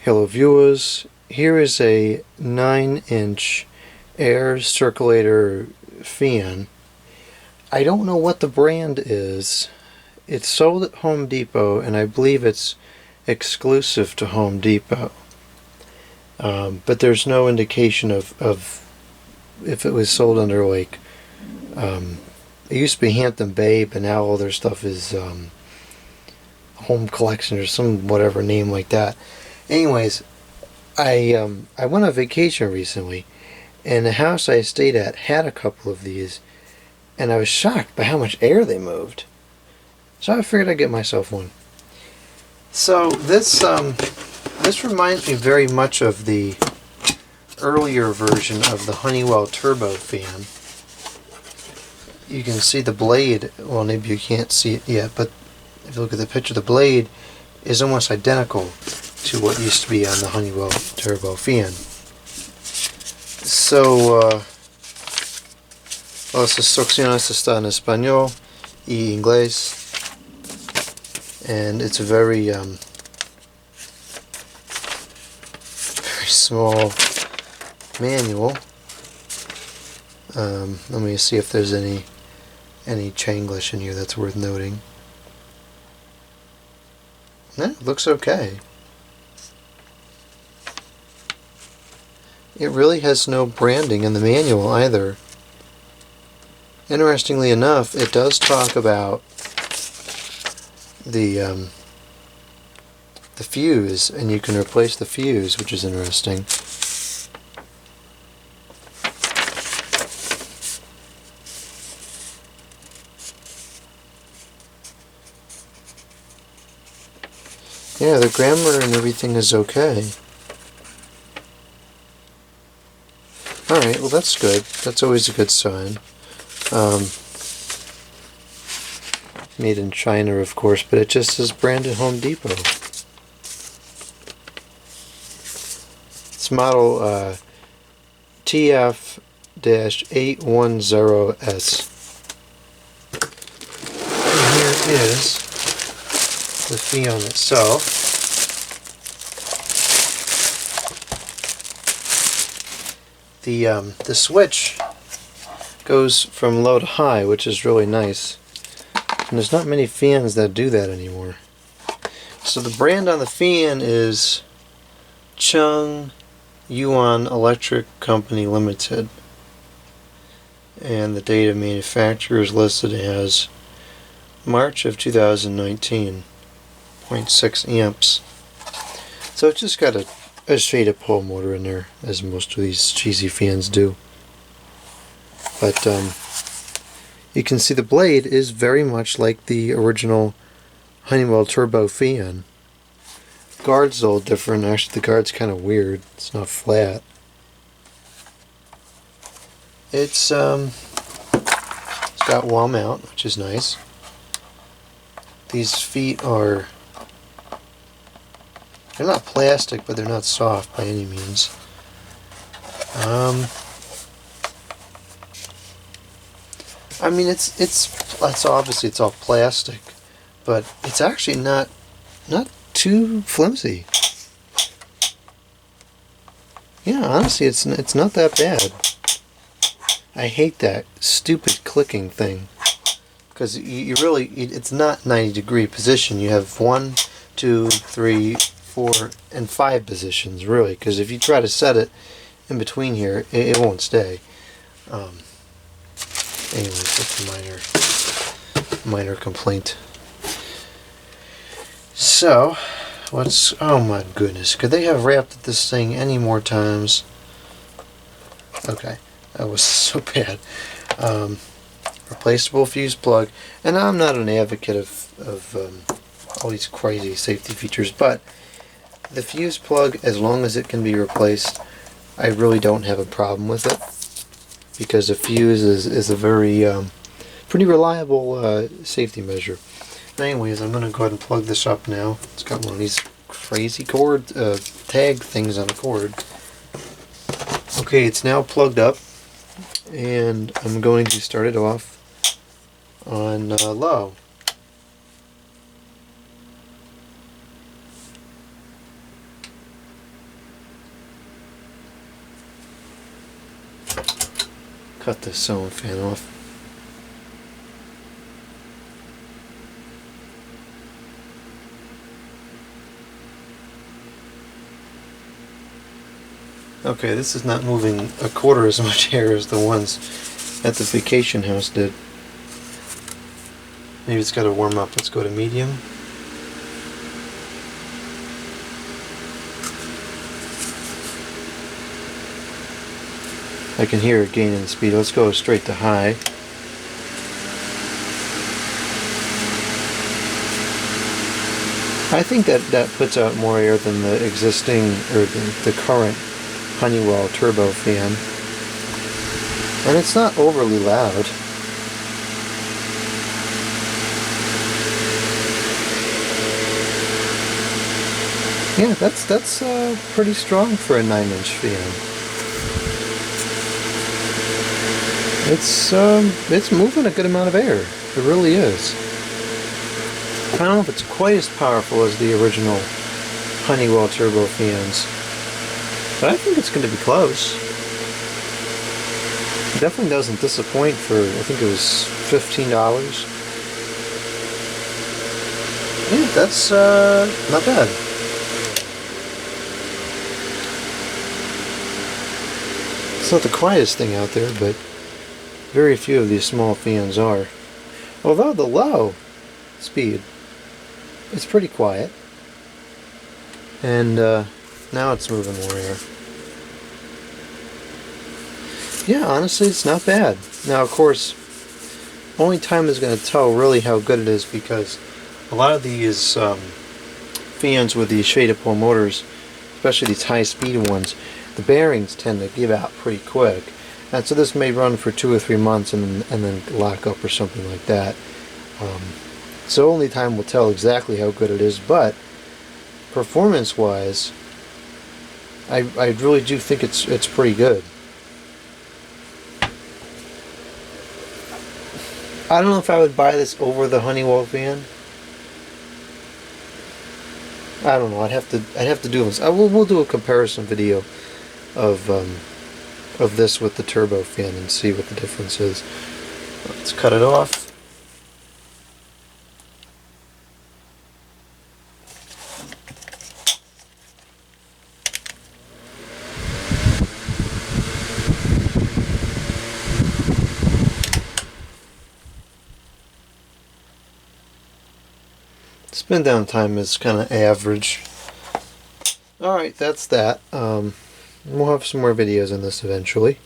Hello viewers, here is a 9-inch air circulator fan. I don't know what the brand is. It's sold at Home Depot and I believe it's exclusive to Home Depot. But there's no indication of if it was sold under it used to be Hampton Bay, but now all their stuff is Home Collection or some whatever name like that. Anyways, I went on vacation recently, and the house I stayed at had a couple of these, and I was shocked by how much air they moved. So I figured I'd get myself one. So this reminds me very much of the earlier version of the Honeywell Turbo fan. You can see the blade, well maybe you can't see it yet, but if you look at the picture, the blade is almost identical to what used to be on the Honeywell Turbo fan. So, las instrucciones están en español y inglés, and it's a very small manual. Let me see if there's any Chinglish in here that's worth noting. No, it looks okay. It really has no branding in the manual either. Interestingly enough, it does talk about the fuse, and you can replace the fuse, which is interesting. Yeah, the grammar and everything is okay. Alright, well that's good. That's always a good sign. Made in China, of course, but it just says branded Home Depot. It's model TF-810S. And here is the fan itself. The switch goes from low to high, which is really nice. And there's not many fans that do that anymore. So the brand on the fan is Chung Yuan Electric Company Limited. And the date of manufacture is listed as March of 2019. 0.6 amps. So it's just got a straight-up pole motor in there, as most of these cheesy fans do. But you can see the blade is very much like the original Honeywell Turbo fan. Guard's a little different. Actually, the guard's kind of weird. It's not flat. It's got wall mount, which is nice. These feet are, they're not plastic, but they're not soft by any means. I mean, it's obviously it's all plastic, but it's actually not too flimsy. Yeah, honestly, it's not that bad. I hate that stupid clicking thing, because you really, it's not 90-degree position. You have 1, 2, 3, 4, and 5 positions, really, because if you try to set it in between here, it won't stay. Anyways, that's a minor complaint. So, oh my goodness, could they have wrapped this thing any more times? Okay, that was so bad. Replaceable fuse plug, and I'm not an advocate of all these crazy safety features, but the fuse plug, as long as it can be replaced, I really don't have a problem with it, because a fuse is a very pretty reliable safety measure. Anyways, I'm going to go ahead and plug this up now. It's got one of these crazy cord tag things on the cord. Okay, it's now plugged up, and I'm going to start it off on low. cut this ceiling fan off. Okay, this is not moving a quarter as much air as the ones at the vacation house did. Maybe it's got to warm up. Let's go to medium. I can hear it gaining speed. Let's go straight to high. I think that puts out more air than the existing, or the current Honeywell turbo fan. And it's not overly loud. Yeah, that's pretty strong for a 9-inch fan. It's moving a good amount of air. It really is. I don't know if it's quite as powerful as the original Honeywell turbo fans, but I think it's going to be close. It definitely doesn't disappoint for, I think it was $15. Yeah, that's not bad. It's not the quietest thing out there, but very few of these small fans are. Although the low speed, it's pretty quiet. And now it's moving more air. Yeah, honestly, it's not bad. Now, of course, only time is going to tell really how good it is, because a lot of these fans with these shaded pole motors, especially these high-speed ones, the bearings tend to give out pretty quick. And so this may run for 2 or 3 months and then lock up or something like that. So only time will tell exactly how good it is, but performance-wise, I really do think it's pretty good. I don't know if I would buy this over the Honeywell fan. I don't know. I'd have to do this. We'll do a comparison video of this with the turbo fan and see what the difference is. Let's cut it off. Spin down time is kind of average. Alright, that's that. We'll have some more videos on this eventually.